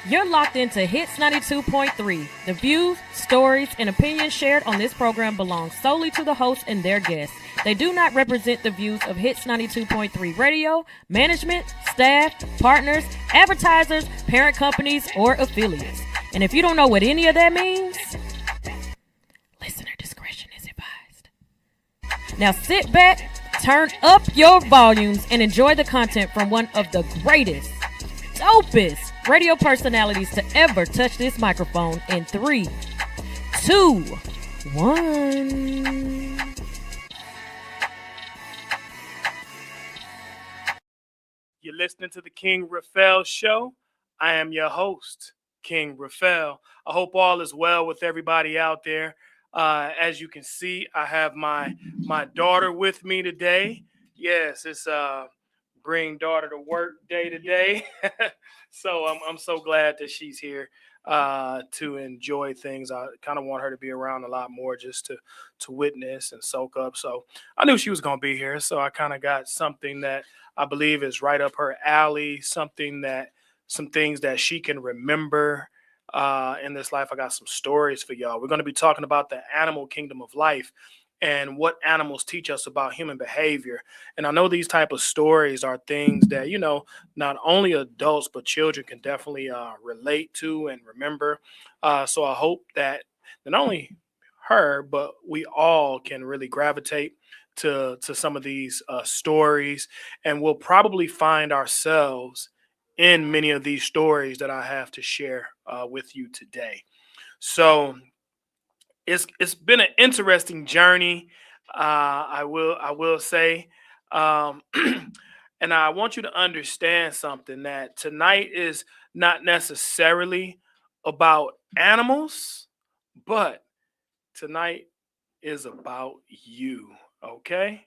You're locked into Hits 92.3. The views, stories, and opinions shared on this program belong solely to the hosts and their guests. They do not represent the views of Hits 92.3 Radio, management, staff, partners, advertisers, parent companies, or affiliates. And if you don't know what any of that means, listener discretion is advised. Now sit back, turn up your volumes, and enjoy the content from one of the greatest, dopest radio personalities to ever touch this microphone in 3, 2, 1. You're listening to the King Raphael Show. I am your host, King Raphael. I hope all is well with everybody out there. As you can see, I have my daughter with me today. Yes, it's bring daughter to work day today. So I'm so glad that she's here to enjoy things. I kind of want her to be around a lot more just to witness and soak up. So I knew she was going to be here. So I kind of got something that I believe is right up her alley, some things that she can remember in this life. I got some stories for y'all. We're going to be talking about the animal kingdom of life and what animals teach us about human behavior. And I know these type of stories are things that, not only adults, but children can definitely relate to and remember. So I hope that not only her, but we all can really gravitate to some of these stories, and we'll probably find ourselves in many of these stories that I have to share with you today. So it's been an interesting journey. I will say, and I want you to understand something, that tonight is not necessarily about animals, but tonight is about you. Okay.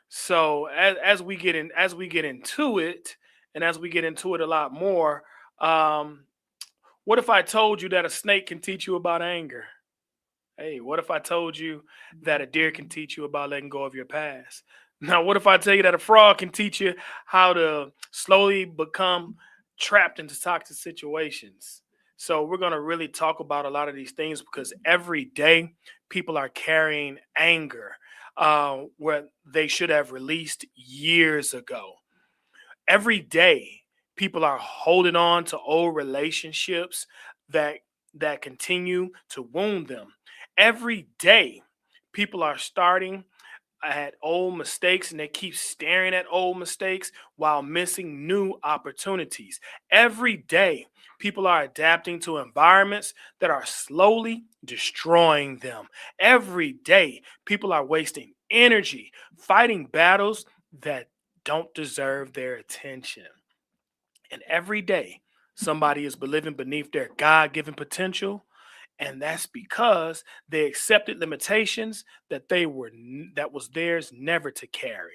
So as we get into it, and as we get into it a lot more, what if I told you that a snake can teach you about anger? Hey, what if I told you that a deer can teach you about letting go of your past? Now, what if I tell you that a frog can teach you how to slowly become trapped into toxic situations? So we're going to really talk about a lot of these things, because every day people are carrying anger where they should have released years ago. Every day people are holding on to old relationships that continue to wound them. Every day people are starting at old mistakes, and they keep staring at old mistakes while missing new opportunities. Every day people are adapting to environments that are slowly destroying them. Every day people are wasting energy fighting battles that don't deserve their attention. And every day somebody is living beneath their God-given potential, and that's because they accepted limitations that was theirs never to carry.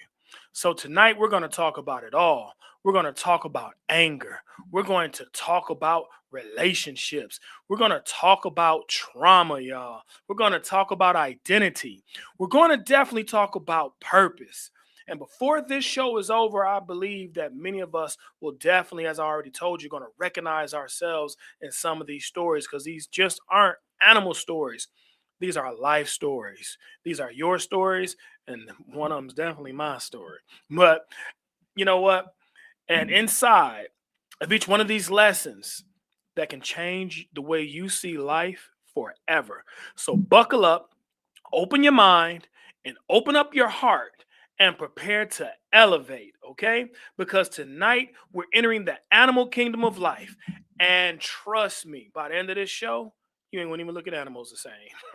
So tonight we're going to talk about it all. We're going to talk about anger. We're going to talk about relationships. We're going to talk about trauma, y'all. We're going to talk about identity. We're going to definitely talk about purpose. And before this show is over, I believe that many of us will definitely, as I already told you, going to recognize ourselves in some of these stories, because these just aren't animal stories. These are life stories. These are your stories, and one of them is definitely my story. But you know what? And inside of each one of these lessons that can change the way you see life forever. So buckle up, open your mind, and open up your heart, and prepare to elevate, okay? Because tonight we're entering the animal kingdom of life. And trust me, by the end of this show, you ain't gonna even look at animals the same,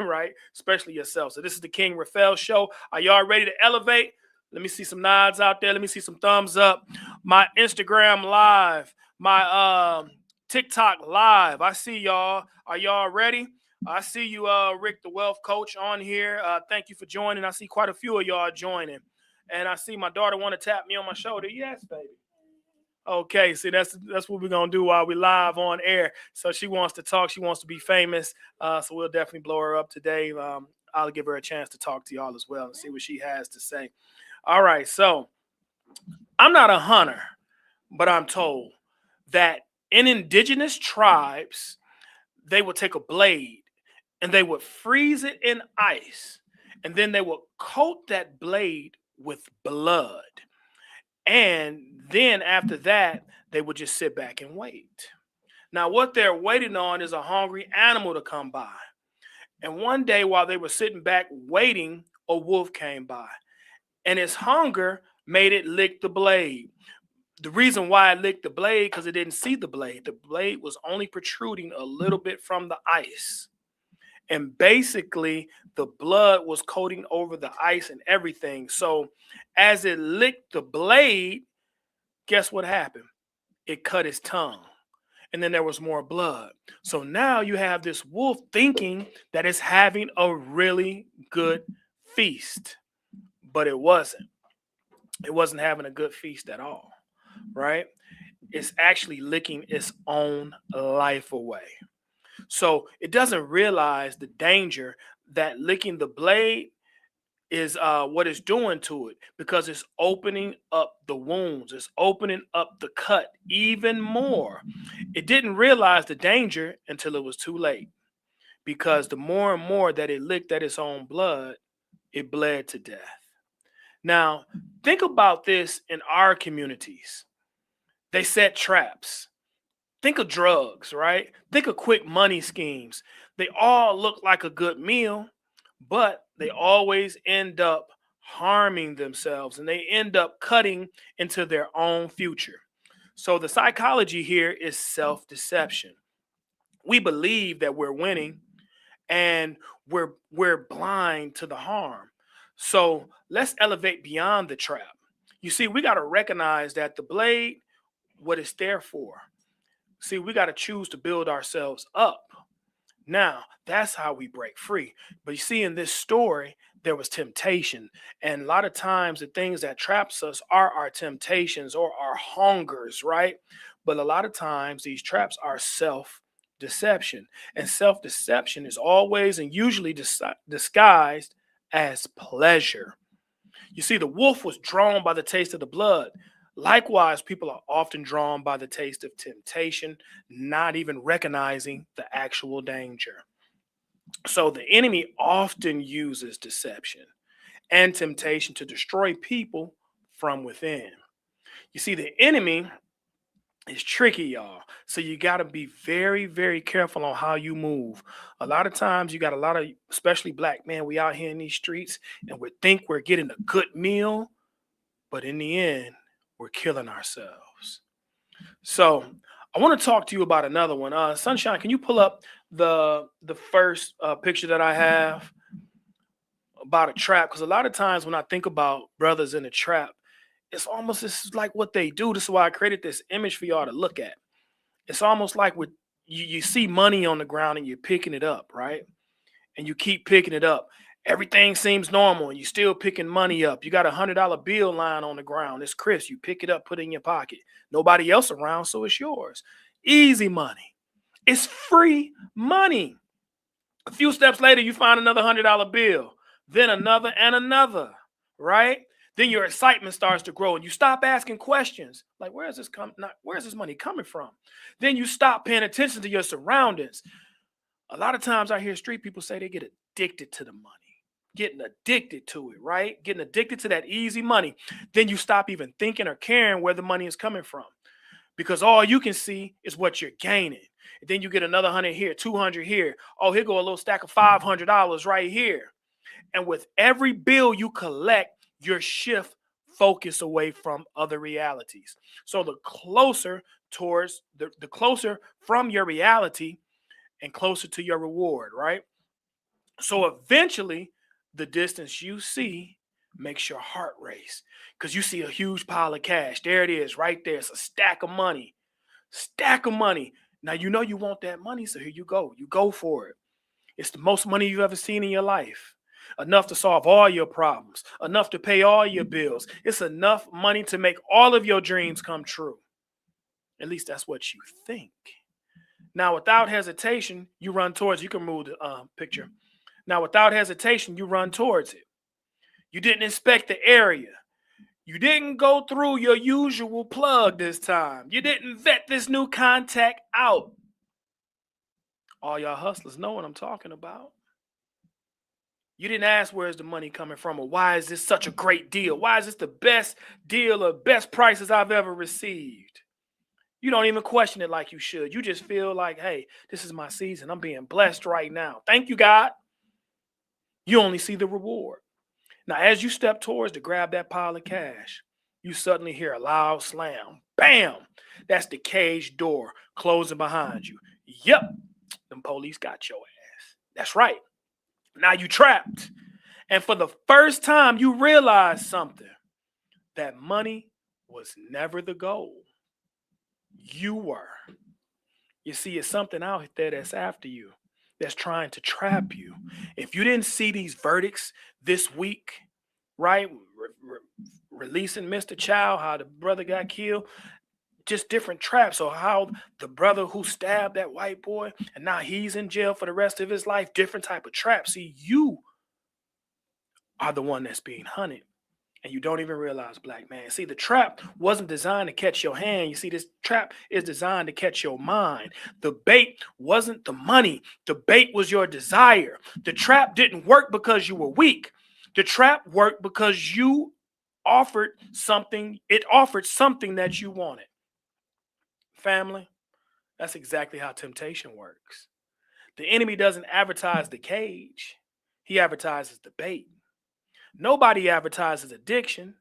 right? Especially yourself. So this is the King Raphael Show. Are y'all ready to elevate? Let me see some nods out there. Let me see some thumbs up. My Instagram live, my TikTok live. I see y'all. Are y'all ready? I see you, Rick, the wealth coach, on here. Thank you for joining. I see quite a few of y'all joining. And I see my daughter want to tap me on my shoulder. Yes, baby. Okay, see, that's what we're going to do while we live on air. So she wants to talk. She wants to be famous. So we'll definitely blow her up today. I'll give her a chance to talk to y'all as well and see what she has to say. All right, so I'm not a hunter, but I'm told that In indigenous tribes, they would take a blade and they would freeze it in ice, and then they would coat that blade with blood. And then after that, they would just sit back and wait. Now, what they're waiting on is a hungry animal to come by. And one day, while they were sitting back waiting, a wolf came by, and its hunger made it lick the blade. The reason why it licked the blade, because it didn't see the blade. The blade was only protruding a little bit from the ice. And basically, the blood was coating over the ice and everything. So as it licked the blade, guess what happened? It cut his tongue. And then there was more blood. So now you have this wolf thinking that it's having a really good feast. But it wasn't. It wasn't having a good feast at all, right? It's actually licking its own life away. So it doesn't realize the danger that licking the blade is what it's doing to it, because it's opening up the wounds. It's opening up the cut even more. It didn't realize the danger until it was too late, because the more and more that it licked at its own blood, it bled to death. Now, think about this in our communities. They set traps. Think of drugs, right? Think of quick money schemes. They all look like a good meal, but they always end up harming themselves, and they end up cutting into their own future. So the psychology here is self-deception. We believe that we're winning, and we're blind to the harm. So let's elevate beyond the trap. You see, we got to recognize that the blade, what it's there for. See, we got to choose to build ourselves up. Now, that's how we break free. But you see, in this story, there was temptation. And a lot of times, the things that traps us are our temptations or our hungers, right? But a lot of times, these traps are self-deception. And self-deception is always and usually disguised as pleasure. You see, the wolf was drawn by the taste of the blood. Likewise, people are often drawn by the taste of temptation, not even recognizing the actual danger. So the enemy often uses deception and temptation to destroy people from within. You see, the enemy is tricky, y'all. So you got to be very, very careful on how you move. A lot of times you got a lot of, especially black men, we out here in these streets and we think we're getting a good meal, but in the end, we're killing ourselves. So I want to talk to you about another one. Sunshine, can you pull up the first picture that I have about a trap? Because a lot of times when I think about brothers in a trap, it's almost this is like what they do. This is why I created this image for y'all to look at. It's almost like with you see money on the ground and you're picking it up, right? And you keep picking it up. Everything seems normal and you're still picking money up. You got $100 bill lying on the ground. It's crisp. You pick it up, put it in your pocket. Nobody else around, so it's yours. Easy money. It's free money. A few steps later, you find another $100 bill, then another and another, right? Then your excitement starts to grow and you stop asking questions like, where's this money coming from? Then you stop paying attention to your surroundings. A lot of times I hear street people say they get addicted to the money. Getting addicted to it, right? Getting addicted to that easy money. Then you stop even thinking or caring where the money is coming from, because all you can see is what you're gaining. And then you get another 100 here, 200 here. Oh, here go a little stack of $500 right here. And with every bill you collect, your shift focus away from other realities. So the closer towards the closer from your reality and closer to your reward, right? So eventually, the distance you see makes your heart race, because you see a huge pile of cash. There it is, right there. It's a stack of money. Stack of money. Now you know you want that money, so here you go. You go for it. It's the most money you've ever seen in your life. Enough to solve all your problems. Enough to pay all your bills. It's enough money to make all of your dreams come true. At least that's what you think. Now, without hesitation, you run towards. You can move the picture. Now, without hesitation, you run towards it. You didn't inspect the area. You didn't go through your usual plug this time. You didn't vet this new contact out. All y'all hustlers know what I'm talking about. You didn't ask where's the money coming from or why is this such a great deal? Why is this the best deal or best prices I've ever received? You don't even question it like you should. You just feel like, hey, this is my season. I'm being blessed right now. Thank you, God. You only see the reward. Now, as you step towards to grab that pile of cash, you suddenly hear a loud slam. Bam! That's the cage door closing behind you. Yep, them police got your ass. That's right. Now you trapped. And for the first time, you realize something. That money was never the goal. You were. You see, it's something out there that's after you, that's trying to trap you. If you didn't see these verdicts this week, right? Releasing Mr. Child, how the brother got killed, just different traps. Or how the brother who stabbed that white boy and now he's in jail for the rest of his life, different type of trap. See, you are the one that's being hunted. And you don't even realize, black man. See, the trap wasn't designed to catch your hand. You see, this trap is designed to catch your mind. The bait wasn't the money. The bait was your desire. The trap didn't work because you were weak. The trap worked because you offered something. It offered something that you wanted. Family, that's exactly how temptation works. The enemy doesn't advertise the cage. He advertises the bait. Nobody advertises addiction.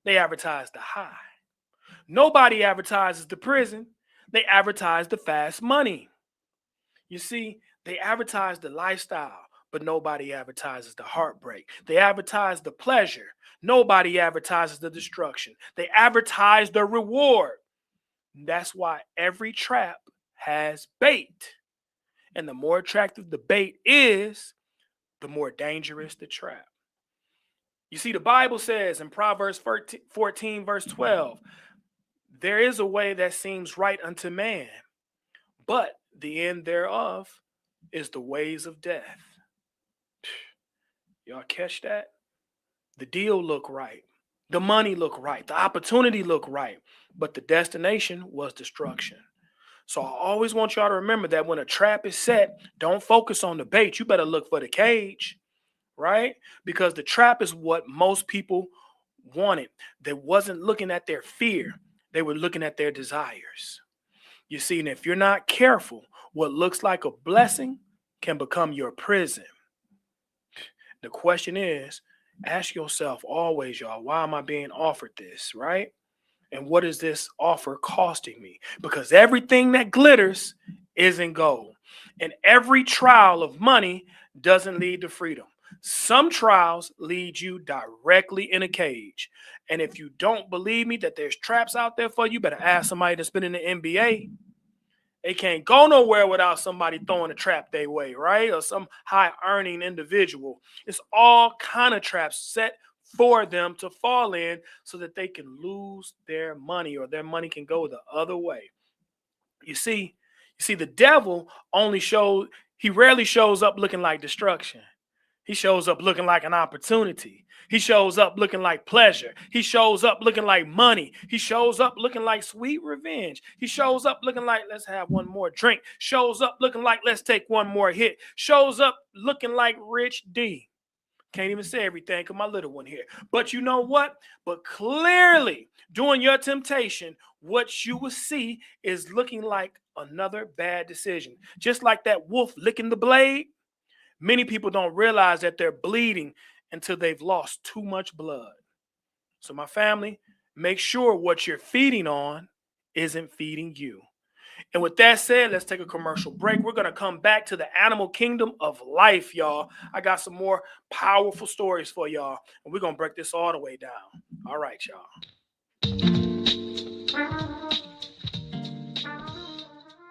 They advertise the high. Nobody advertises the prison. They advertise the fast money. You see, they advertise the lifestyle, but nobody advertises the heartbreak. They advertise the pleasure. Nobody advertises the destruction. They advertise the reward. That's why every trap has bait. And the more attractive the bait is, the more dangerous the trap. You see, the Bible says in Proverbs 14, verse 12, there is a way that seems right unto man, but the end thereof is the ways of death. Y'all catch that? The deal looked right. The money looked right. The opportunity looked right. But the destination was destruction. So I always want y'all to remember that when a trap is set, don't focus on the bait. You better look for the cage. Right? Because the trap is what most people wanted. They wasn't looking at their fear. They were looking at their desires. You see, and if you're not careful, what looks like a blessing can become your prison. The question is, ask yourself always, y'all, why am I being offered this, right? And what is this offer costing me? Because everything that glitters isn't gold. And every trial of money doesn't lead to freedom. Some trials lead you directly in a cage. And if you don't believe me that there's traps out there for you, better ask somebody that's been in the NBA. They can't go nowhere without somebody throwing a trap their way, right? Or some high-earning individual. It's all kind of traps set for them to fall in so that they can lose their money or their money can go the other way. You see, the devil he rarely shows up looking like destruction. He shows up looking like an opportunity. He shows up looking like pleasure. He shows up looking like money. He shows up looking like sweet revenge. He shows up looking like, let's have one more drink. Shows up looking like, let's take one more hit. Shows up looking like Rich D. Can't even say everything because my little one here. But you know what? But clearly, during your temptation, what you will see is looking like another bad decision. Just like that wolf licking the blade. Many people don't realize that they're bleeding until they've lost too much blood. So my family, make sure what you're feeding on isn't feeding you. And with that said, let's take a commercial break. We're going to come back to the animal kingdom of life, y'all. I got some more powerful stories for y'all, and we're going to break this all the way down. All right, y'all.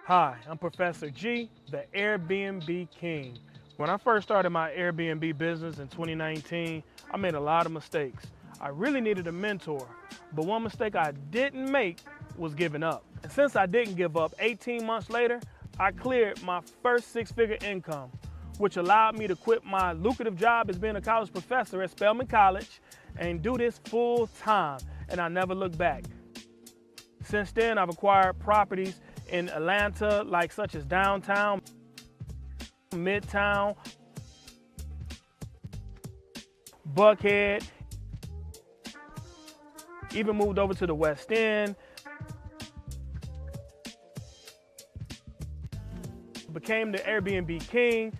Hi, I'm Professor G, the Airbnb King. When I first started my Airbnb business in 2019, I made a lot of mistakes. I really needed a mentor, but one mistake I didn't make was giving up. And since I didn't give up, 18 months later, I cleared my first six-figure income, which allowed me to quit my lucrative job as being a college professor at Spelman College and do this full time. and I never looked back. Since then, I've acquired properties in Atlanta, such as downtown, Midtown, Buckhead, even moved over to the West End, became the Airbnb king,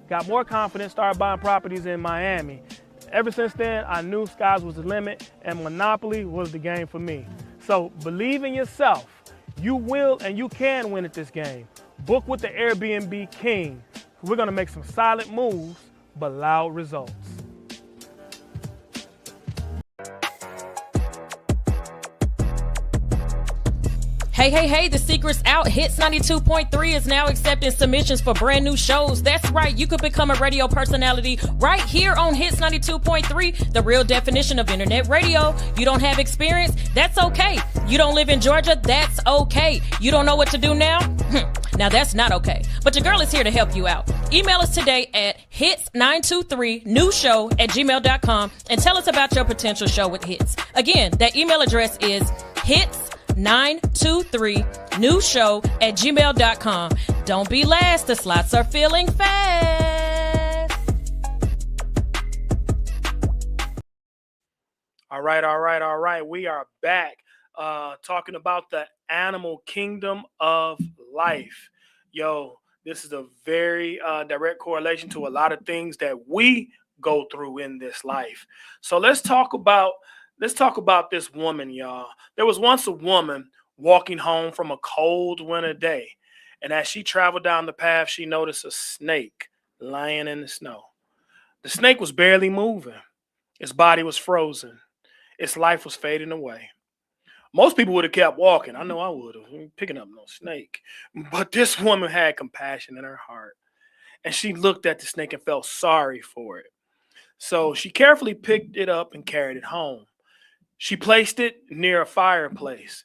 got more confidence, started buying properties in Miami. Ever since then, I knew skies was the limit and Monopoly was the game for me. So believe in yourself. You will and you can win at this game. Book with the Airbnb king. We're gonna make some silent moves, but loud results. Hey, the secret's out. Hits 92.3 is now accepting submissions for brand new shows. That's right, you could become a radio personality right here on Hits 92.3, the real definition of internet radio. You don't have experience? That's okay. You don't live in Georgia? That's okay. You don't know what to do now? Now that's not okay. But your girl is here to help you out. Email us today at hits923newshow@gmail.com and tell us about your potential show with Hits. Again, that email address is hits923newshow@gmail.com. Don't be last. The slots are filling fast. All right. We are back talking about the animal kingdom of life. Yo, this is a very direct correlation to a lot of things that we go through in this life. So let's talk about this woman, y'all. There was once a woman walking home from a cold winter day, and as she traveled down the path, she noticed a snake lying in the snow. The snake was barely moving. Its body was frozen. Its life was fading away. Most people would have kept walking. I know I would have, picking up no snake. But this woman had compassion in her heart, and she looked at the snake and felt sorry for it. So she carefully picked it up and carried it home. She placed it near a fireplace.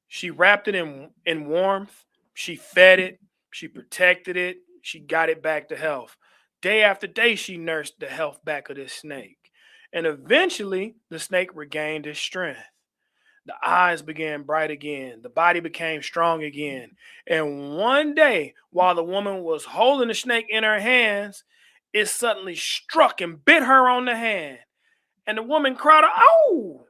She wrapped it in warmth. She fed it. She protected it. She got it back to health. Day after day, she nursed the health back of this snake. And eventually, the snake regained its strength. The eyes began bright again. The body became strong again. And one day, while the woman was holding the snake in her hands, it suddenly struck and bit her on the hand. And the woman cried, "Oh!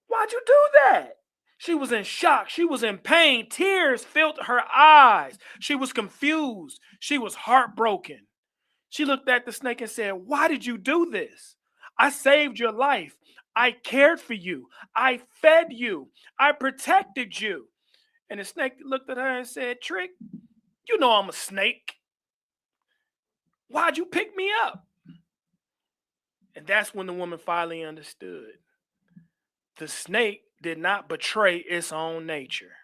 Why'd you do that?" She was in shock. She was in pain. Tears filled her eyes. She was confused. She was heartbroken. She looked at the snake and said, "Why did you do this? I saved your life. I cared for you. I fed you. I protected you." And the snake looked at her and said, "Trick, you know I'm a snake. Why'd you pick me up?" And that's when the woman finally understood. The snake did not betray its own nature.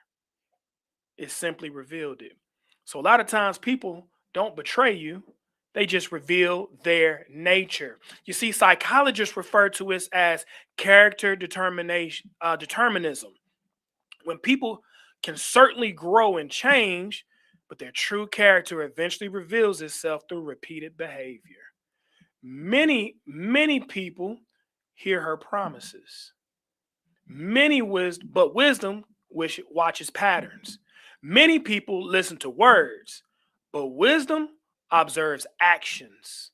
It simply revealed it. So a lot of times people don't betray you. They just reveal their nature. You see, psychologists refer to it as character determinism. When people can certainly grow and change, but their true character eventually reveals itself through repeated behavior. Many people hear her promises. But wisdom watches patterns. Many people listen to words, but wisdom observes actions.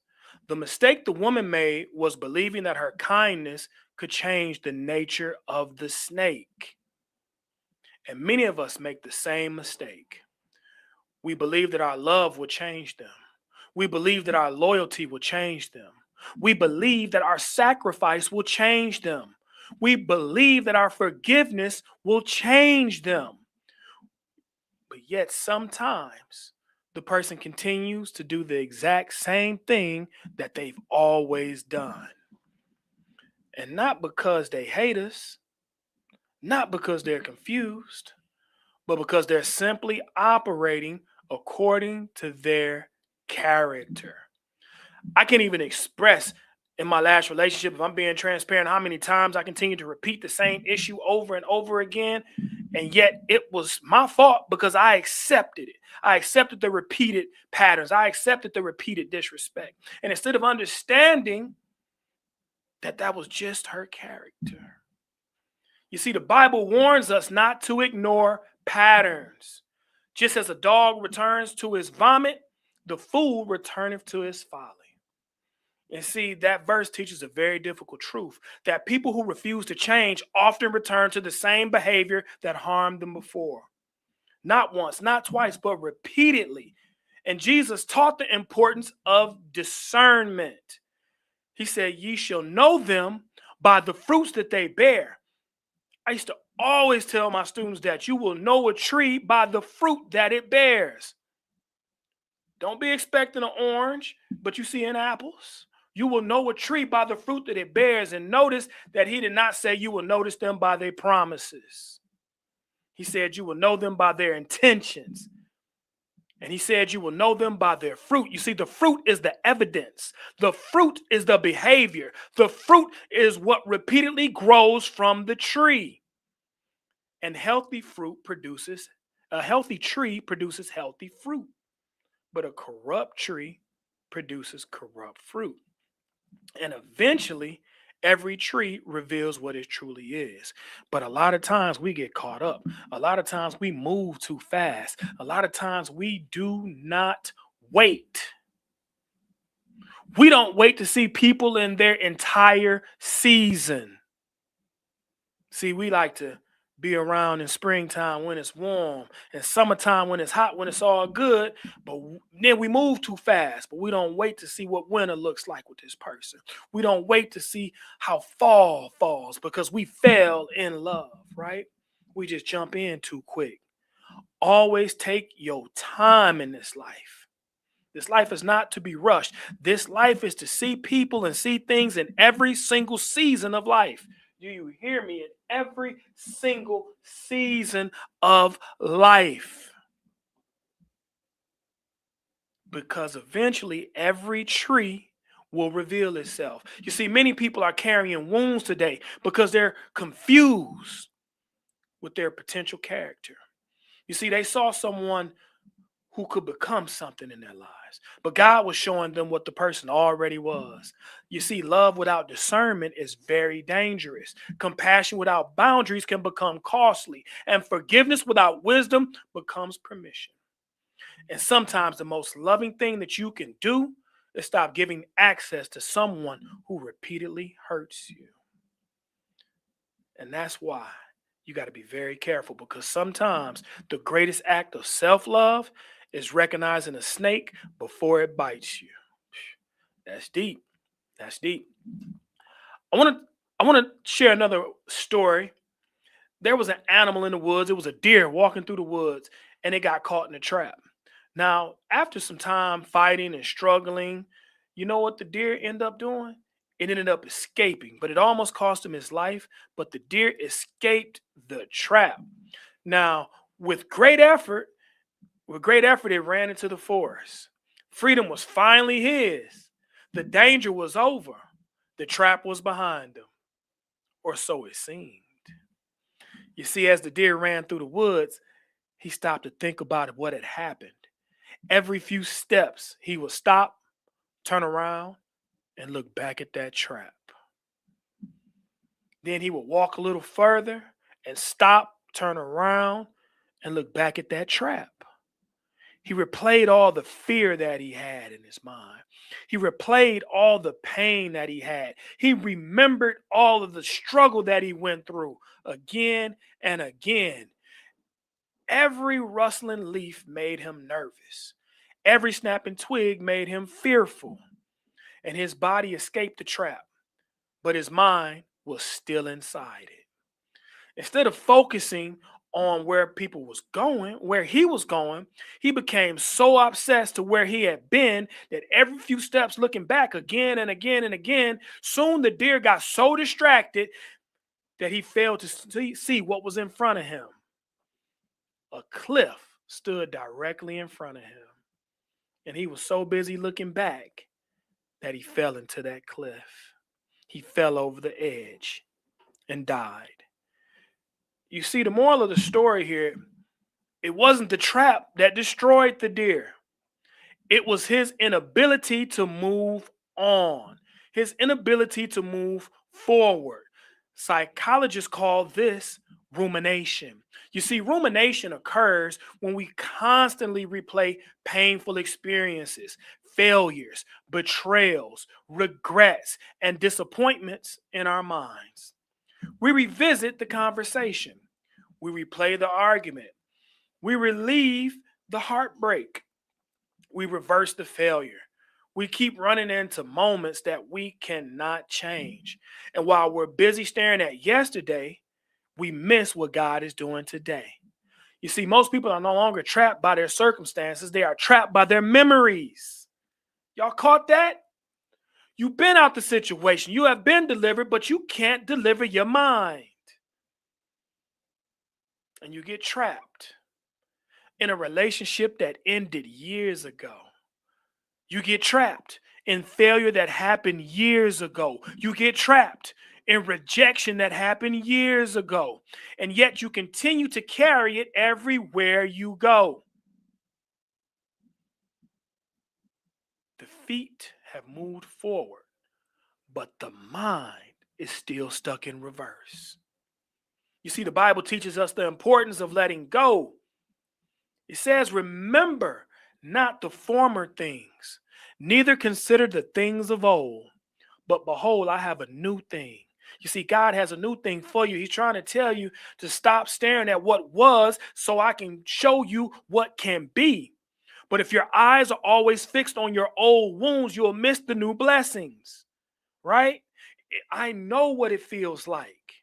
The mistake the woman made was believing that her kindness could change the nature of the snake. And many of us make the same mistake. We believe that our love will change them. We believe that our loyalty will change them. We believe that our sacrifice will change them. We believe that our forgiveness will change them. But yet sometimes the person continues to do the exact same thing that they've always done. And not because they hate us, not because they're confused, but because they're simply operating according to their character. I can't even express in my last relationship, if I'm being transparent, how many times I continued to repeat the same issue over and over again. And yet it was my fault because I accepted it. I accepted the repeated patterns. I accepted the repeated disrespect. And instead of understanding that that was just her character, You see, the Bible warns us not to ignore patterns. Just as a dog returns to his vomit, the fool returneth to his folly. And see, that verse teaches a very difficult truth that people who refuse to change often return to the same behavior that harmed them before. Not once, not twice, but repeatedly. And Jesus taught the importance of discernment. He said, ye shall know them by the fruits that they bear. I used to always tell my students that you will know a tree by the fruit that it bears. Don't be expecting an orange, but you see in apples. You will know a tree by the fruit that it bears. And notice that he did not say you will notice them by their promises. He said you will know them by their intentions. And he said you will know them by their fruit. You see, the fruit is the evidence. The fruit is the behavior. The fruit is what repeatedly grows from the tree. And a healthy tree produces healthy fruit. But a corrupt tree produces corrupt fruit. And eventually, every tree reveals what it truly is. But a lot of times we get caught up. A lot of times we move too fast. A lot of times we do not wait. We don't wait to see people in their entire season. See, we like to be around in springtime when it's warm and summertime when it's hot, when it's all good, but then we move too fast. But we don't wait to see what winter looks like with this person. We don't wait to see how fall falls because we fell in love, right? We just jump in too quick. Always take your time in this life. This life is not to be rushed. This life is to see people and see things in every single season of life. Do you hear me? In every single season of life. Because eventually every tree will reveal itself. You see, many people are carrying wounds today because they're confused with their potential character. You see, they saw someone who could become something in their lives. But God was showing them what the person already was. You see, love without discernment is very dangerous. Compassion without boundaries can become costly. And forgiveness without wisdom becomes permission. And sometimes the most loving thing that you can do is stop giving access to someone who repeatedly hurts you. And that's why you got to be very careful, because sometimes the greatest act of self-love is recognizing a snake before it bites you. That's deep. That's deep. I want to share another story. There was an animal in the woods. It was a deer walking through the woods, and it got caught in a trap. Now, after some time fighting and struggling, you know what the deer ended up doing? It ended up escaping, but it almost cost him his life. But the deer escaped the trap. Now, with great effort, it ran into the forest. Freedom was finally his. The danger was over. The trap was behind him, or so it seemed. You see, as the deer ran through the woods, he stopped to think about what had happened. Every few steps, he would stop, turn around, and look back at that trap. Then he would walk a little further and stop, turn around, and look back at that trap. He replayed all the fear that he had in his mind. He replayed all the pain that he had. He remembered all of the struggle that he went through again and again. Every rustling leaf made him nervous. Every snapping twig made him fearful. And his body escaped the trap, but his mind was still inside it. Instead of focusing on where he was going, he became so obsessed to where he had been that every few steps looking back again and again and again, soon the deer got so distracted that he failed to see what was in front of him. A cliff stood directly in front of him, and he was so busy looking back that he fell into that cliff. He fell over the edge and died. You see, the moral of the story here, it wasn't the trap that destroyed the deer. It was his inability to move on, his inability to move forward. Psychologists call this rumination. You see, rumination occurs when we constantly replay painful experiences, failures, betrayals, regrets, and disappointments in our minds. We revisit the conversation. We replay the argument. We relieve the heartbreak. We reverse the failure. We keep running into moments that we cannot change. And while we're busy staring at yesterday, we miss what God is doing today. You see, most people are no longer trapped by their circumstances. They are trapped by their memories. Y'all caught that? You've been out the situation. You have been delivered, but you can't deliver your mind. And you get trapped in a relationship that ended years ago. You get trapped in failure that happened years ago. You get trapped in rejection that happened years ago. And yet you continue to carry it everywhere you go. The feet have moved forward, but the mind is still stuck in reverse. You see, the Bible teaches us the importance of letting go. It says, remember not the former things, neither consider the things of old. But behold, I have a new thing. You see, God has a new thing for you. He's trying to tell you to stop staring at what was so I can show you what can be. But if your eyes are always fixed on your old wounds, you'll miss the new blessings, right? I know what it feels like,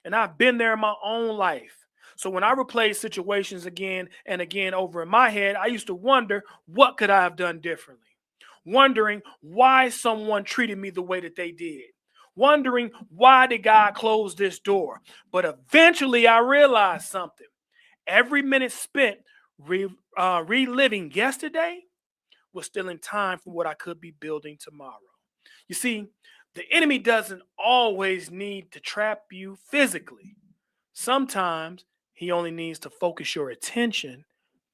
and I've been there in my own life. So when I replay situations again and again over in my head, I used to wonder, what could I have done differently? Wondering why someone treated me the way that they did. Wondering why did God close this door? But eventually I realized something. Every minute spent reliving yesterday was still in time for what I could be building tomorrow. You see, the enemy doesn't always need to trap you physically. Sometimes he only needs to focus your attention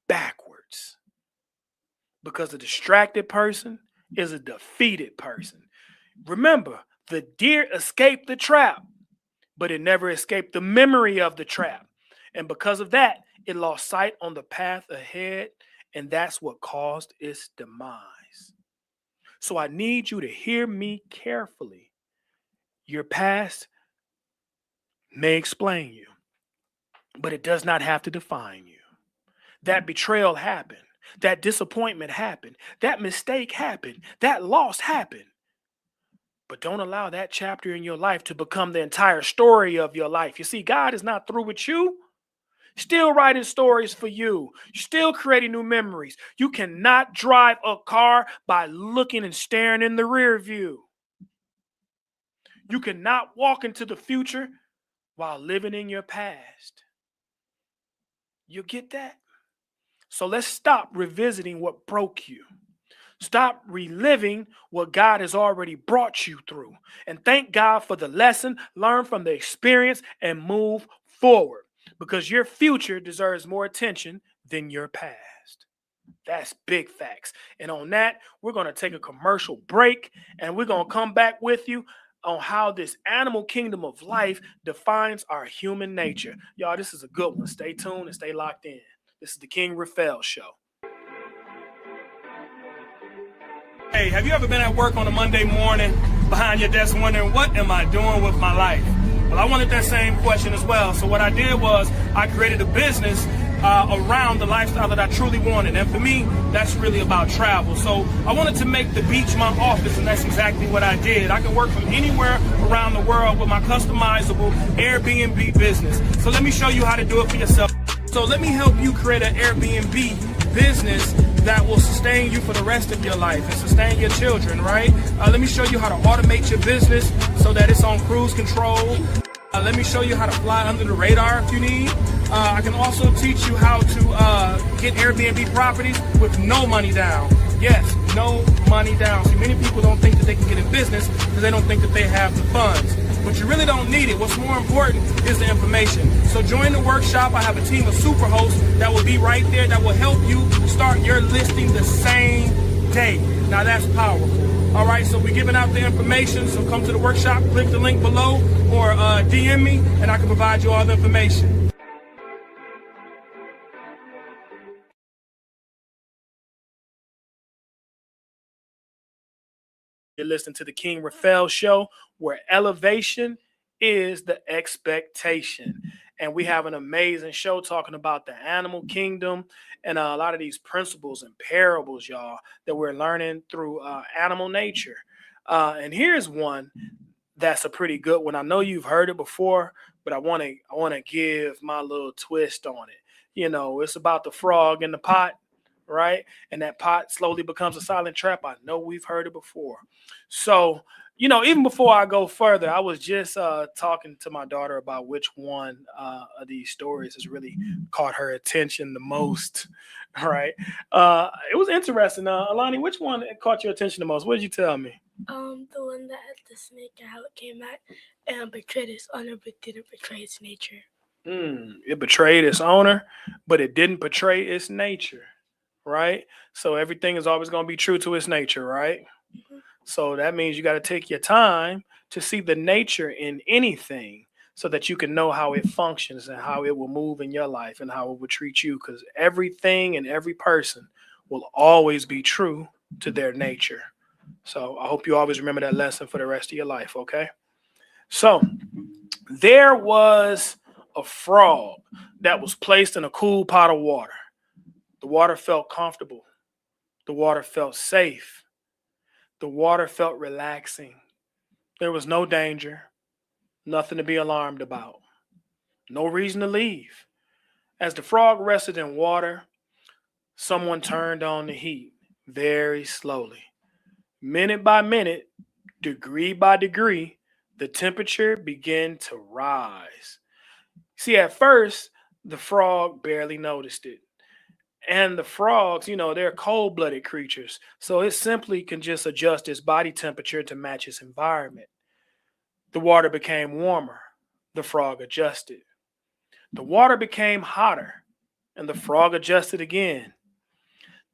backwards. Because a distracted person is a defeated person. Remember, the deer escaped the trap, but it never escaped the memory of the trap. And because of that, it lost sight on the path ahead, and that's what caused its demise. So I need you to hear me carefully. Your past may explain you, but it does not have to define you. That betrayal happened. That disappointment happened. That mistake happened. That loss happened. But don't allow that chapter in your life to become the entire story of your life. You see, God is not through with you. Still writing stories for you. Still creating new memories. You cannot drive a car by looking and staring in the rear view. You cannot walk into the future while living in your past. You get that? So let's stop revisiting what broke you. Stop reliving what God has already brought you through. And thank God for the lesson, learn from the experience, and move forward. Because your future deserves more attention than your past. That's big facts. And on that, we're going to take a commercial break, and we're going to come back with you on how this animal kingdom of life defines our human nature. Y'all, this is a good one. Stay tuned and stay locked in. This is the King Raphael Show. Hey, have you ever been at work on a Monday morning behind your desk wondering, what am I doing with my life? Well, I wanted that same question as well. So what I did was I created a business around the lifestyle that I truly wanted. And for me, that's really about travel. So I wanted to make the beach my office, and that's exactly what I did. I can work from anywhere around the world with my customizable Airbnb business. So let me show you how to do it for yourself. So let me help you create an Airbnb business that will sustain you for the rest of your life and sustain your children, right? Let me show you how to automate your business so that it's on cruise control. Let me show you how to fly under the radar if you need. I can also teach you how to get Airbnb properties with no money down. Yes, no money down. See, many people don't think that they can get in business because they don't think that they have the funds. But you really don't need it. What's more important is the information. So join the workshop. I have a team of super hosts that will be right there that will help you start your listing the same day. Now that's powerful. All right, so we're giving out the information. So come to the workshop, click the link below, or DM me, and I can provide you all the information. You're listening to the King Raphael Show, where elevation is the expectation. And we have an amazing show talking about the animal kingdom and a lot of these principles and parables, y'all, that we're learning through animal nature. And here's one that's a pretty good one. I know you've heard it before, but I want to give my little twist on it. You know, it's about the frog in the pot, right? And that pot slowly becomes a silent trap. I know we've heard it before. So, you know, even before I go further, I was just talking to my daughter about which one of these stories has really caught her attention the most. All right. It was interesting. Alani, which one caught your attention the most? What did you tell me? The one that had the snake and how it came out and betrayed its owner but didn't betray its nature. It betrayed its owner, but it didn't betray its nature, right? So everything is always going to be true to its nature, right? Mm-hmm. So that means you got to take your time to see the nature in anything so that you can know how it functions and how it will move in your life and how it will treat you, because everything and every person will always be true to their nature. So I hope you always remember that lesson for the rest of your life, okay? So there was a frog that was placed in a cool pot of water. The water felt comfortable. The water felt safe. The water felt relaxing. There was no danger, nothing to be alarmed about, no reason to leave. As the frog rested in water, someone turned on the heat very slowly. Minute by minute, degree by degree, the temperature began to rise. See, at first, the frog barely noticed it. And the frogs, you know, they're cold-blooded creatures, so it simply can just adjust its body temperature to match its environment. The water became warmer. The frog adjusted. The water became hotter, and the frog adjusted again.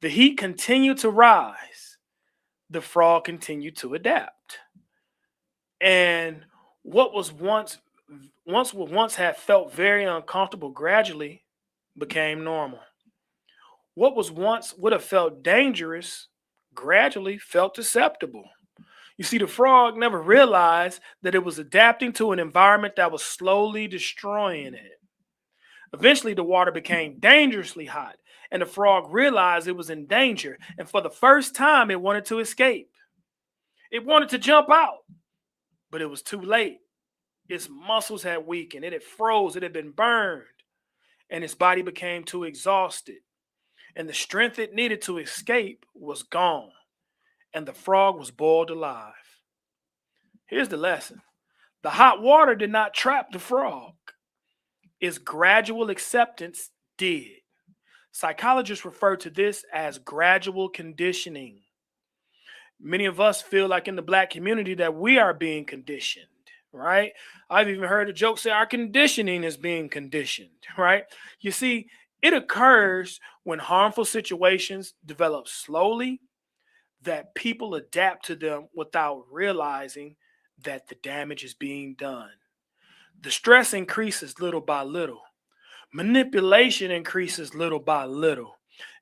The heat continued to rise. The frog continued to adapt. And what was once had felt very uncomfortable gradually became normal. What was once would have felt dangerous gradually felt acceptable. You see, the frog never realized that it was adapting to an environment that was slowly destroying it. Eventually, the water became dangerously hot, and the frog realized it was in danger, and for the first time, it wanted to escape. It wanted to jump out, but it was too late. Its muscles had weakened, it had froze, it had been burned, and its body became too exhausted, and the strength it needed to escape was gone, and the frog was boiled alive. Here's the lesson. The hot water did not trap the frog. Its gradual acceptance did. Psychologists refer to this as gradual conditioning. Many of us feel like in the Black community that we are being conditioned, right? I've even heard a joke say our conditioning is being conditioned, right? You see, it occurs when harmful situations develop slowly, that people adapt to them without realizing that the damage is being done. The stress increases little by little. Manipulation increases little by little.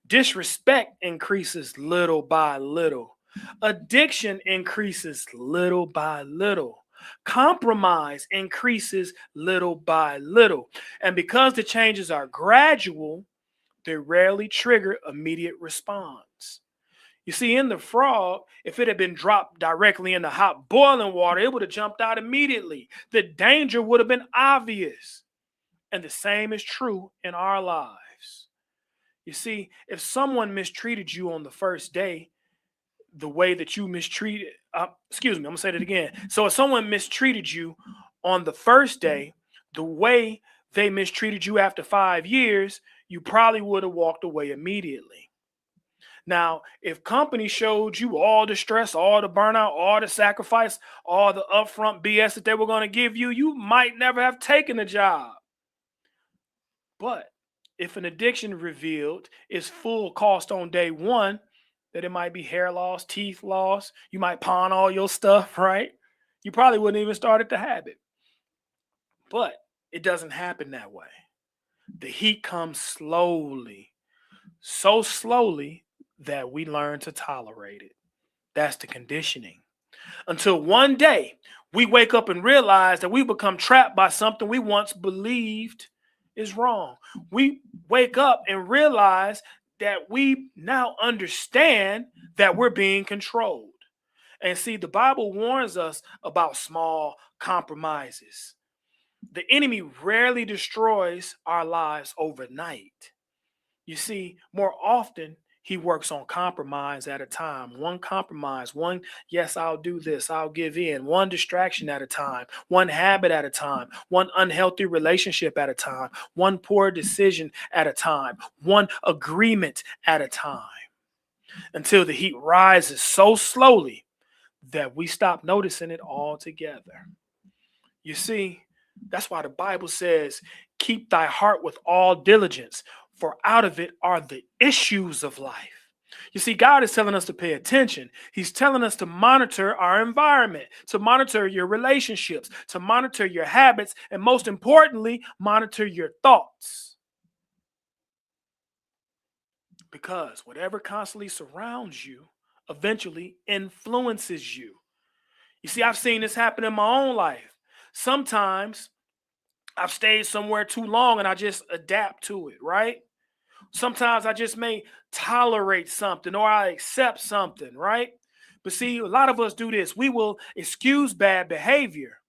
Disrespect increases little by little. Addiction increases little by little. Compromise increases little by little. And because the changes are gradual, they rarely trigger immediate response. You see, in the frog, if it had been dropped directly in the hot boiling water, it would have jumped out immediately. The danger would have been obvious. And the same is true in our lives. You see, if someone mistreated you on the first day, the way that you mistreated, I'm going to say that again. So if someone mistreated you on the first day, the way they mistreated you after 5 years, you probably would have walked away immediately. Now, if company showed you all the stress, all the burnout, all the sacrifice, all the upfront BS that they were going to give you, you might never have taken the job. But if an addiction revealed its full cost on day one, that it might be hair loss, teeth loss. You might pawn all your stuff, right? You probably wouldn't even start at the habit. But it doesn't happen that way. The heat comes slowly, so slowly that we learn to tolerate it. That's the conditioning. Until one day we wake up and realize that we become trapped by something we once believed is wrong. We wake up and realize that we now understand that we're being controlled. And see, the Bible warns us about small compromises. The enemy rarely destroys our lives overnight. You see, more often, he works on compromise at a time. One compromise, one, yes, I'll do this, I'll give in. One distraction at a time, one habit at a time, one unhealthy relationship at a time, one poor decision at a time, one agreement at a time, until the heat rises so slowly that we stop noticing it altogether. You see, that's why the Bible says, keep thy heart with all diligence, for out of it are the issues of life. You see, God is telling us to pay attention. He's telling us to monitor our environment, to monitor your relationships, to monitor your habits, and most importantly, monitor your thoughts. Because whatever constantly surrounds you eventually influences you. You see, I've seen this happen in my own life. Sometimes I've stayed somewhere too long and I just adapt to it, right? Sometimes I just may tolerate something or I accept something, right? But see, a lot of us do this. We will excuse bad behavior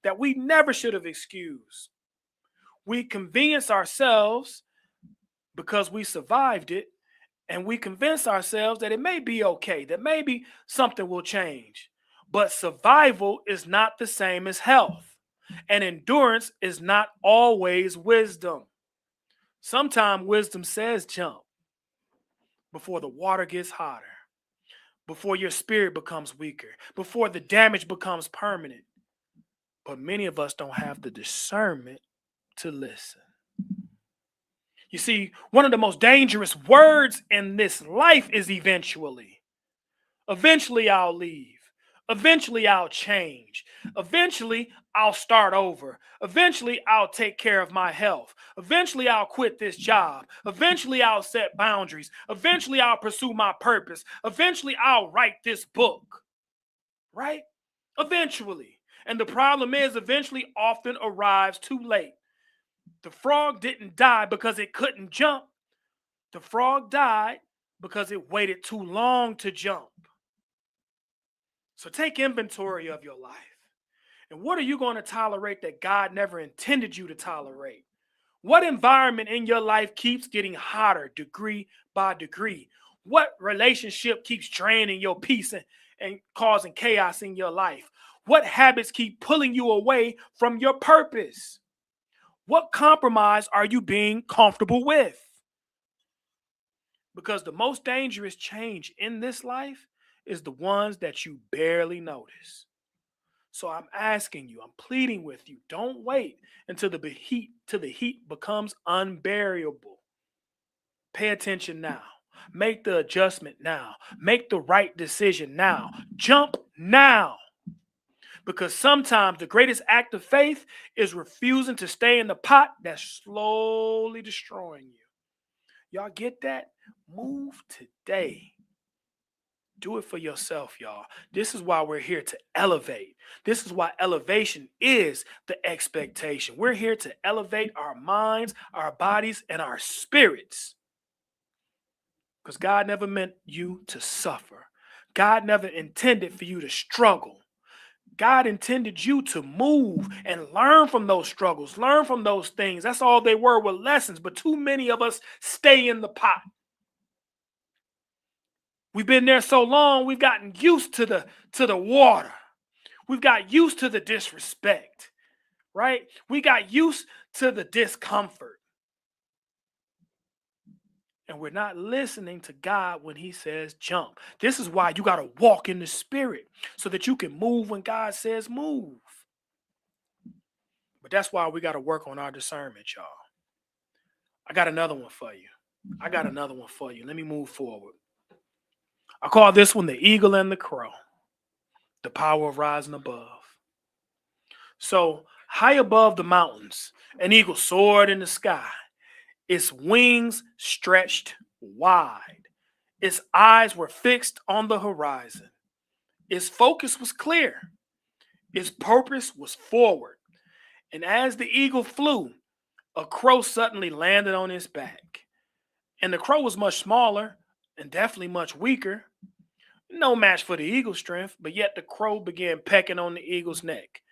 that we never should have excused. We convenience ourselves because we survived it, and we convince ourselves that it may be okay, that maybe something will change. But survival is not the same as health, and endurance is not always wisdom. Sometimes wisdom says jump before the water gets hotter, before your spirit becomes weaker, before the damage becomes permanent. But many of us don't have the discernment to listen. You see, one of the most dangerous words in this life is eventually. Eventually, I'll leave. Eventually, I'll change. Eventually, I'll start over. Eventually, I'll take care of my health. Eventually, I'll quit this job. Eventually, I'll set boundaries. Eventually, I'll pursue my purpose. Eventually, I'll write this book. Right? Eventually. And the problem is, eventually often arrives too late. The frog didn't die because it couldn't jump. The frog died because it waited too long to jump. So take inventory of your life. And what are you going to tolerate that God never intended you to tolerate? What environment in your life keeps getting hotter degree by degree? What relationship keeps draining your peace and causing chaos in your life? What habits keep pulling you away from your purpose? What compromise are you being comfortable with? Because the most dangerous change in this life is the ones that you barely notice. So I'm asking you, I'm pleading with you, don't wait until the heat becomes unbearable. Pay attention now. Make the adjustment now. Make the right decision now. Jump now. Because sometimes the greatest act of faith is refusing to stay in the pot that's slowly destroying you. Y'all get that? Move today. Do it for yourself, y'all. This is why we're here to elevate. This is why elevation is the expectation. We're here to elevate our minds, our bodies, and our spirits. Because God never meant you to suffer. God never intended for you to struggle. God intended you to move and learn from those struggles, learn from those things. That's all they were lessons. But too many of us stay in the pot. We've been there so long, we've gotten used to the water. We've got used to the disrespect, right? We got used to the discomfort. And we're not listening to God when he says jump. This is why you got to walk in the spirit so that you can move when God says move. But that's why we got to work on our discernment, y'all. I got another one for you. Let me move forward. I call this one the eagle and the crow, the power of rising above. So high above the mountains, an eagle soared in the sky, its wings stretched wide. Its eyes were fixed on the horizon. Its focus was clear. Its purpose was forward. And as the eagle flew, a crow suddenly landed on its back. And the crow was much smaller and definitely much weaker. No match for the eagle's strength, but yet the crow began pecking on the eagle's neck.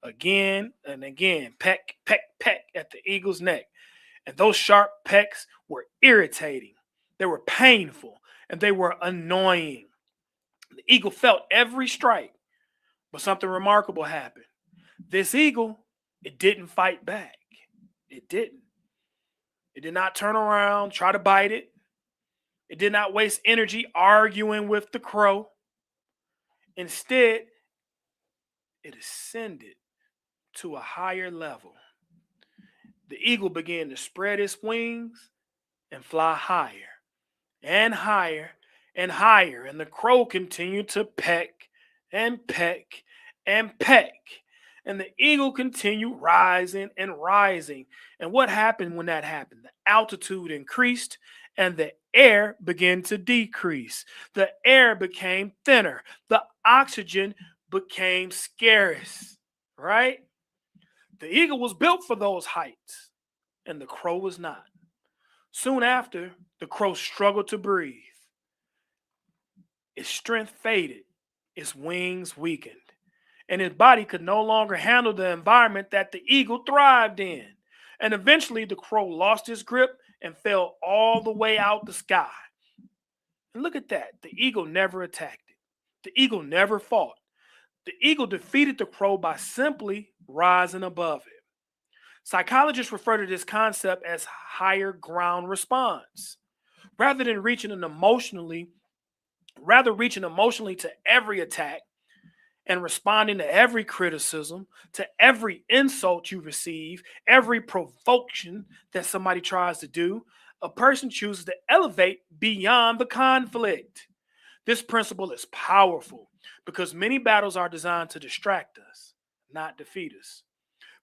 Again and again, peck, peck, peck at the eagle's neck. And those sharp pecks were irritating. They were painful and they were annoying. The eagle felt every strike, but something remarkable happened. This eagle, it didn't fight back. It didn't. It did not turn around, try to bite it. It did not waste energy arguing with the crow. Instead, it ascended to a higher level. The eagle began to spread its wings and fly higher and higher and higher. And the crow continued to peck and peck and peck. And the eagle continued rising and rising. And what happened when that happened? The altitude increased and the air began to decrease. The air became thinner. The oxygen became scarce, right? The eagle was built for those heights, and the crow was not. Soon after, the crow struggled to breathe. Its strength faded, its wings weakened, and his body could no longer handle the environment that the eagle thrived in. And eventually, the crow lost his grip and fell all the way out the sky. And look at that. The eagle never attacked it. The eagle never fought. The eagle defeated the crow by simply rising above it. Psychologists refer to this concept as higher ground response. Rather than reaching emotionally to every attack and responding to every criticism, to every insult you receive, every provocation that somebody tries to do, a person chooses to elevate beyond the conflict. This principle is powerful because many battles are designed to distract us, not defeat us.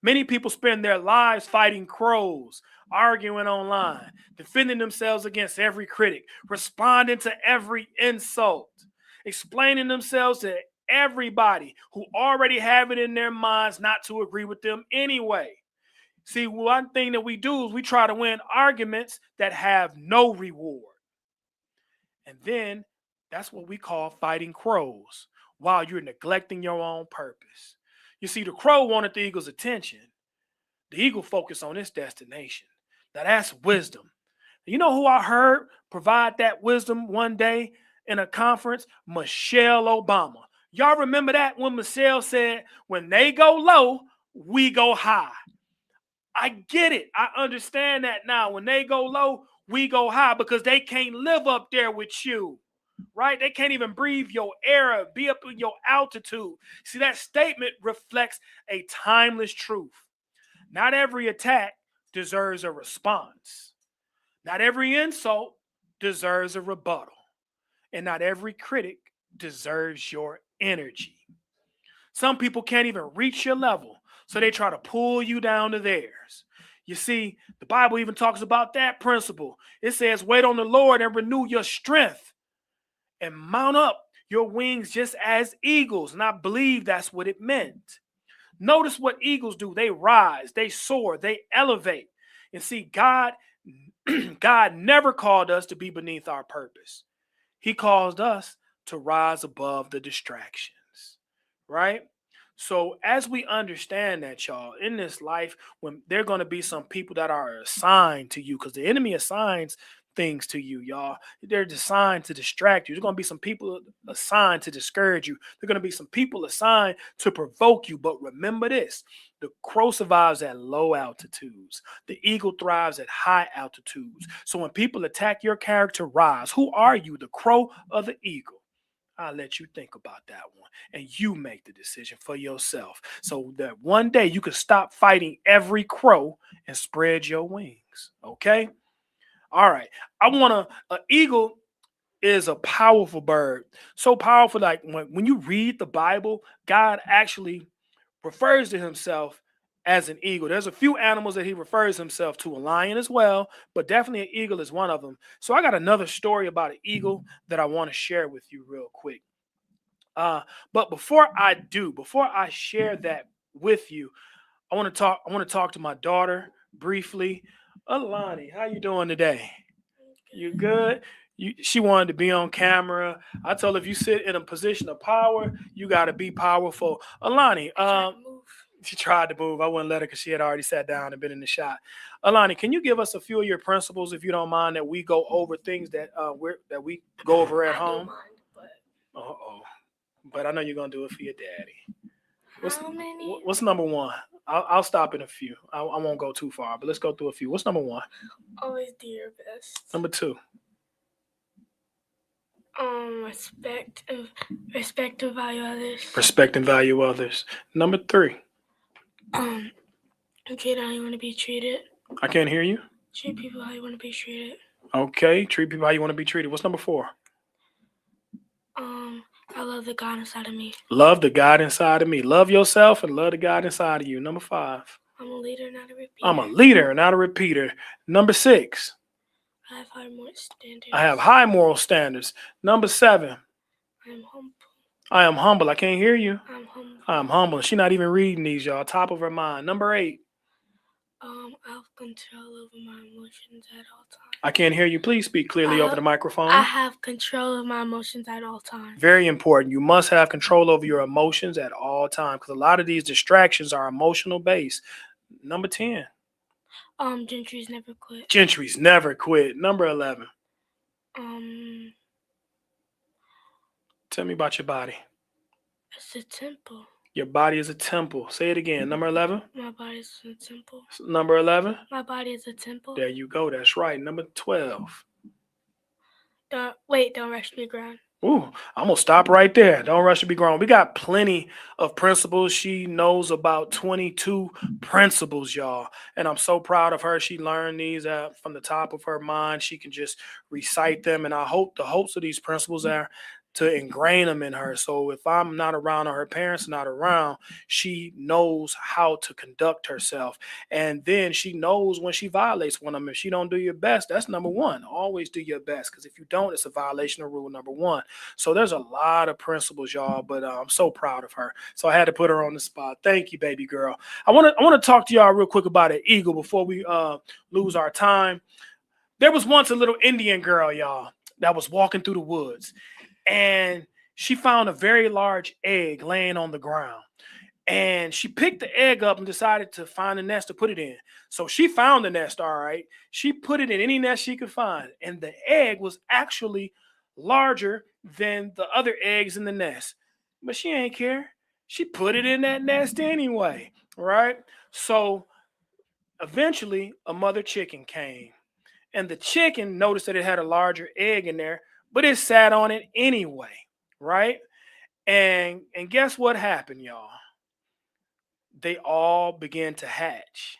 Many people spend their lives fighting crows, arguing online, defending themselves against every critic, responding to every insult, explaining themselves to everybody who already have it in their minds not to agree with them anyway. See, one thing that we do is we try to win arguments that have no reward. And then that's what we call fighting crows while you're neglecting your own purpose. You see, the crow wanted the eagle's attention. The eagle focused on its destination. Now that's wisdom. You know who I heard provide that wisdom one day in a conference? Michelle Obama. Y'all remember that when Michelle said, when they go low, we go high. I get it. I understand that now. When they go low, we go high because they can't live up there with you. Right? They can't even breathe your air, be up in your altitude. See, that statement reflects a timeless truth. Not every attack deserves a response. Not every insult deserves a rebuttal. And not every critic deserves your energy. Some people can't even reach your level, so they try to pull you down to theirs. You see, the Bible even talks about that principle. It says, wait on the Lord and renew your strength and mount up your wings just as eagles. And I believe that's what it meant. Notice what eagles do. They rise, they soar, they elevate. And see, God never called us to be beneath our purpose. He caused us to rise above the distractions, right? So as we understand that, y'all, in this life, when there are going to be some people that are assigned to you, because the enemy assigns things to you, y'all. They're designed to distract you. There's going to be some people assigned to discourage you. There're going to be some people assigned to provoke you. But remember this, the crow survives at low altitudes. The eagle thrives at high altitudes. So when people attack your character, rise. Who are you, the crow or the eagle? I'll let you think about that one and you make the decision for yourself so that one day you can stop fighting every crow and spread your wings. Okay? All right. I want an eagle is a powerful bird. So powerful, like when you read the Bible, God actually refers to himself as an eagle. There's a few animals that he refers himself to, a lion as well, but definitely an eagle is one of them. So I got another story about an eagle that I want to share with you real quick. But before I share that with you, I want to talk to my daughter briefly. Alani, how you doing today? You good? She wanted to be on camera. I told her if you sit in a position of power, you got to be powerful. Alani, she tried to move. I wouldn't let her because she had already sat down and been in the shot. Alani, can you give us a few of your principles, if you don't mind, that we go over things that we go over at home? Uh-oh. But I know you're gonna do it for your daddy. How many? What's number one? I'll stop in a few. I won't go too far, but let's go through a few. What's number one? Always do your best. Number two? Respect and value others. Respect and value others. Number three? Treat how you want to be treated. I can't hear you. Treat people how you want to be treated. Okay, treat people how you want to be treated. What's number four? I love the God inside of me. Love the God inside of me. Love yourself and love the God inside of you. Number five? I'm a leader, not a repeater. I'm a leader, not a repeater. Number six? I have high moral standards. I have high moral standards. Number seven? I am humble. I am humble. I can't hear you. I'm humble. I'm humble. She's not even reading these, y'all. Top of her mind. Number eight? I have control over my emotions at all times. I can't hear you. Please speak clearly over the microphone. I have control of my emotions at all times. Very important. You must have control over your emotions at all times, because a lot of these distractions are emotional based. Number 10. Gentry's never quit. Gentry's never quit. Number 11. Tell me about your body. It's a temple. Your body is a temple. Say it again. Number 11. My body is a temple. Number 11. My body is a temple. There you go. That's right. Number 12. Don't rush to be grown. Ooh, I'm going to stop right there. Don't rush to be grown. We got plenty of principles. She knows about 22 principles, y'all. And I'm so proud of her. She learned these from the top of her mind. She can just recite them. And I hope the hopes of these principles are to ingrain them in her. So if I'm not around or her parents are not around, she knows how to conduct herself. And then she knows when she violates one of them. If she don't do your best, that's number one. Always do your best, because if you don't, it's a violation of rule number one. So there's a lot of principles, y'all, but I'm so proud of her. So I had to put her on the spot. Thank you, baby girl. I want to talk to y'all real quick about an eagle before we lose our time. There was once a little Indian girl, y'all, that was walking through the woods. And she found a very large egg laying on the ground. And she picked the egg up and decided to find a nest to put it in. So she found the nest, all right. She put it in any nest she could find. And the egg was actually larger than the other eggs in the nest. But she ain't care. She put it in that nest anyway, right? So eventually a mother chicken came. And the chicken noticed that it had a larger egg in there, but it sat on it anyway, right? And guess what happened, y'all? They all began to hatch.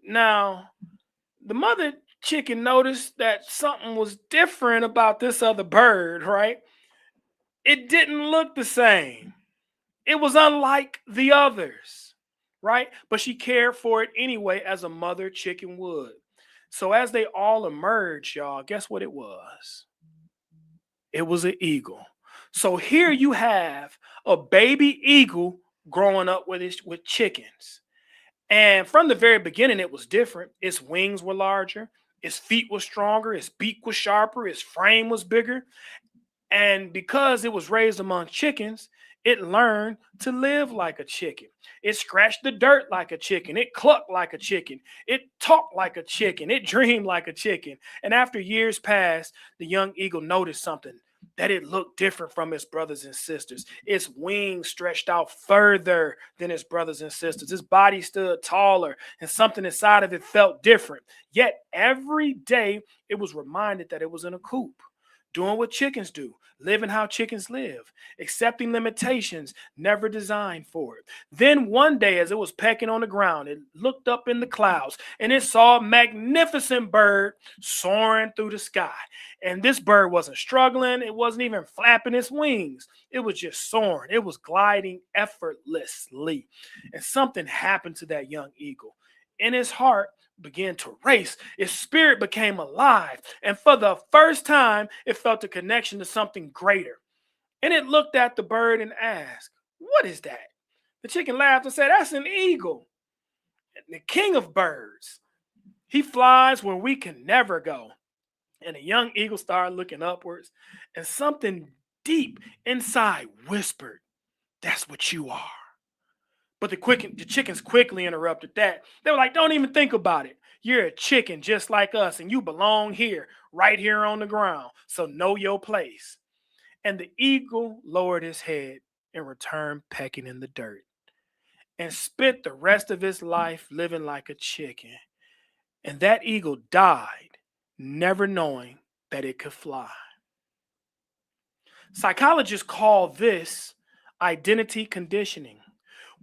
Now, the mother chicken noticed that something was different about this other bird, right? It didn't look the same. It was unlike the others, right? But she cared for it anyway, as a mother chicken would. So as they all emerged, y'all, guess what it was? It was an eagle. So here you have a baby eagle growing up with chickens. And from the very beginning, it was different. Its wings were larger. Its feet were stronger. Its beak was sharper. Its frame was bigger. And because it was raised among chickens, it learned to live like a chicken. It scratched the dirt like a chicken. It clucked like a chicken. It talked like a chicken. It dreamed like a chicken. And after years passed, the young eagle noticed something, that it looked different from its brothers and sisters. Its wings stretched out further than its brothers and sisters. Its body stood taller, and something inside of it felt different. Yet every day it was reminded that it was in a coop. doing what chickens do, living how chickens live, accepting limitations never designed for it. Then one day, as it was pecking on the ground, it looked up in the clouds and it saw a magnificent bird soaring through the sky. And this bird wasn't struggling, it wasn't even flapping its wings, it was just soaring, it was gliding effortlessly. And something happened to that young eagle. In his heart, began to race. Its spirit became alive. And for the first time, it felt a connection to something greater. And it looked at the bird and asked, "What is that?" The chicken laughed and said, "That's an eagle, the king of birds. He flies where we can never go." And the young eagle started looking upwards, and something deep inside whispered, "That's what you are." But the chickens quickly interrupted that. They were like, "Don't even think about it. You're a chicken just like us, and you belong here, right here on the ground. So know your place." And the eagle lowered his head and returned pecking in the dirt and spent the rest of his life living like a chicken. And that eagle died, never knowing that it could fly. Psychologists call this identity conditioning.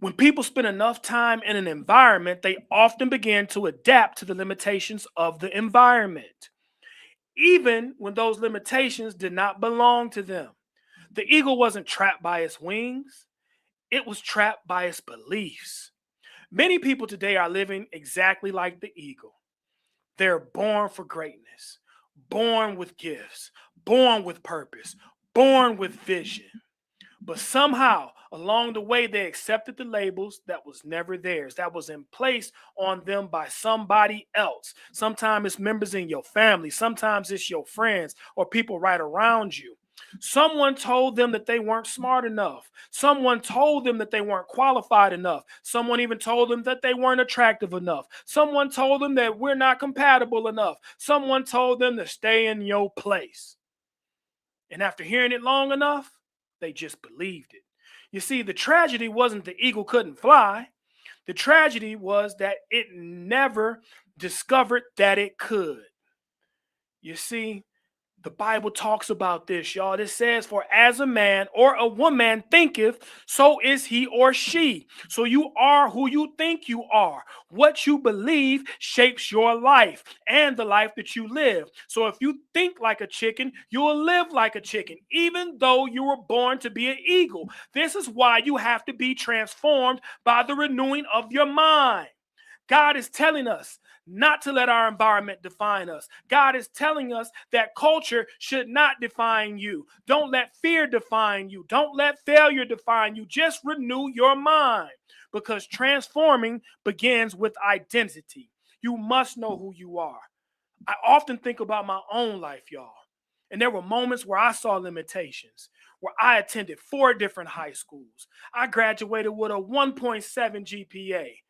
When people spend enough time in an environment, they often begin to adapt to the limitations of the environment, even when those limitations did not belong to them. The eagle wasn't trapped by its wings, it was trapped by its beliefs. Many people today are living exactly like the eagle. They're born for greatness, born with gifts, born with purpose, born with vision. But somehow, along the way, they accepted the labels that was never theirs, that was in place on them by somebody else. Sometimes it's members in your family, sometimes it's your friends or people right around you. Someone told them that they weren't smart enough. Someone told them that they weren't qualified enough. Someone even told them that they weren't attractive enough. Someone told them that we're not compatible enough. Someone told them to stay in your place. And after hearing it long enough, they just believed it. You see, the tragedy wasn't the eagle couldn't fly. The tragedy was that it never discovered that it could. You see, the Bible talks about this, y'all. It says, "For as a man or a woman thinketh, so is he or she." So you are who you think you are. What you believe shapes your life and the life that you live. So if you think like a chicken, you will live like a chicken, even though you were born to be an eagle. This is why you have to be transformed by the renewing of your mind. God is telling us not to let our environment define us. God is telling us that culture should not define you. Don't let fear define you. Don't let failure define you. Just renew your mind, because transforming begins with identity. You must know who you are. I often think about my own life, y'all. And there were moments where I saw limitations, where I attended 4 different high schools. I graduated with a 1.7 GPA.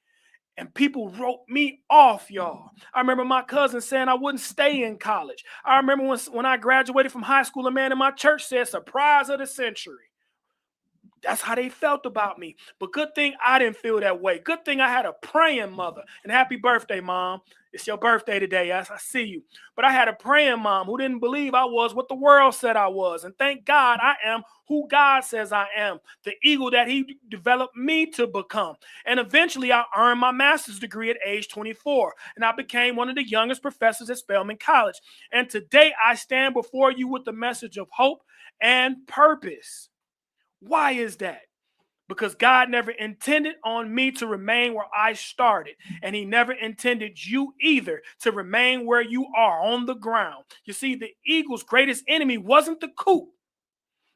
And people wrote me off, y'all. I remember my cousin saying I wouldn't stay in college. I remember when I graduated from high school, a man in my church said, "Surprise of the century." That's how they felt about me. But good thing I didn't feel that way. Good thing I had a praying mother. And happy birthday, Mom. It's your birthday today. I see you. But I had a praying mom who didn't believe I was what the world said I was. And thank God I am who God says I am, the eagle that he developed me to become. And eventually I earned my master's degree at age 24. And I became one of the youngest professors at Spelman College. And today I stand before you with the message of hope and purpose. Why is that? Because God never intended on me to remain where I started. And he never intended you either to remain where you are on the ground. You see, the eagle's greatest enemy wasn't the coop.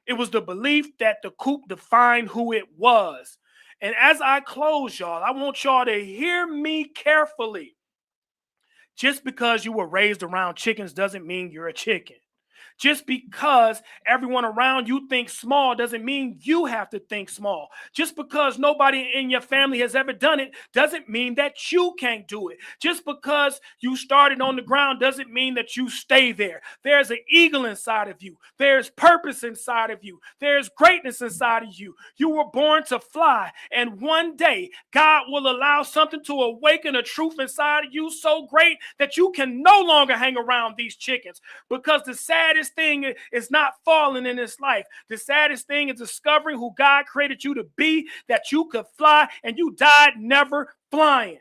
It was the belief that the coop defined who it was. And as I close, y'all, I want y'all to hear me carefully. Just because you were raised around chickens doesn't mean you're a chicken. Just because everyone around you thinks small doesn't mean you have to think small. Just because nobody in your family has ever done it doesn't mean that you can't do it. Just because you started on the ground doesn't mean that you stay there. There's an eagle inside of you. There's purpose inside of you. There's greatness inside of you. You were born to fly. And one day, God will allow something to awaken a truth inside of you so great that you can no longer hang around these chickens. Because the saddest saddest thing is not falling in this life. The saddest thing is discovering who God created you to be, that you could fly, and you died never flying.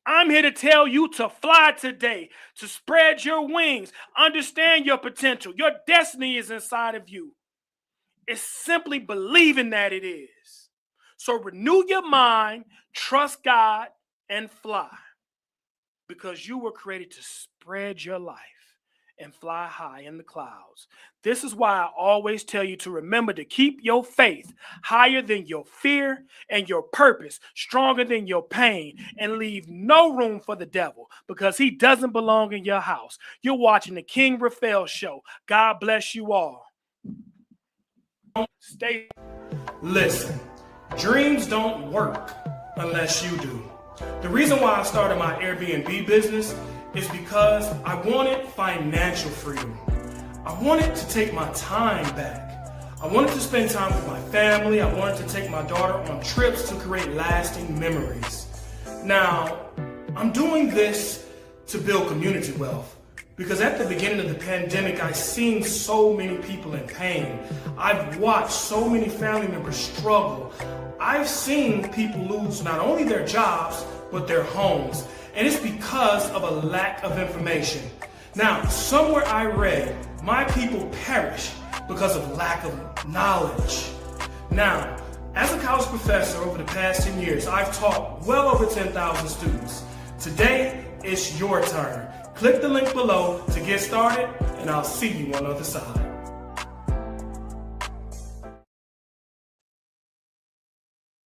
I'm here to tell you to fly today, to spread your wings, understand your potential. Your destiny is inside of you. It's simply believing that it is. So renew your mind, trust God, and fly. Because you were created to spread your life and fly high in the clouds. This is why I always tell you to remember to keep your faith higher than your fear and your purpose stronger than your pain, and leave no room for the devil, because he doesn't belong in your house. You're watching the King Raphael Show. God bless you all. Stay. Listen, dreams don't work unless you do. The reason why I started my Airbnb business is because I wanted financial freedom. I wanted to take my time back. I wanted to spend time with my family. I wanted to take my daughter on trips to create lasting memories. Now, I'm doing this to build community wealth, because at the beginning of the pandemic, I've seen so many people in pain. I've watched so many family members struggle. I've seen people lose not only their jobs, but their homes. And it's because of a lack of information. Now, somewhere I read, my people perish because of lack of knowledge. Now, as a college professor over the past 10 years, I've taught well over 10,000 students. Today, it's your turn. Click the link below to get started, and I'll see you on the other side.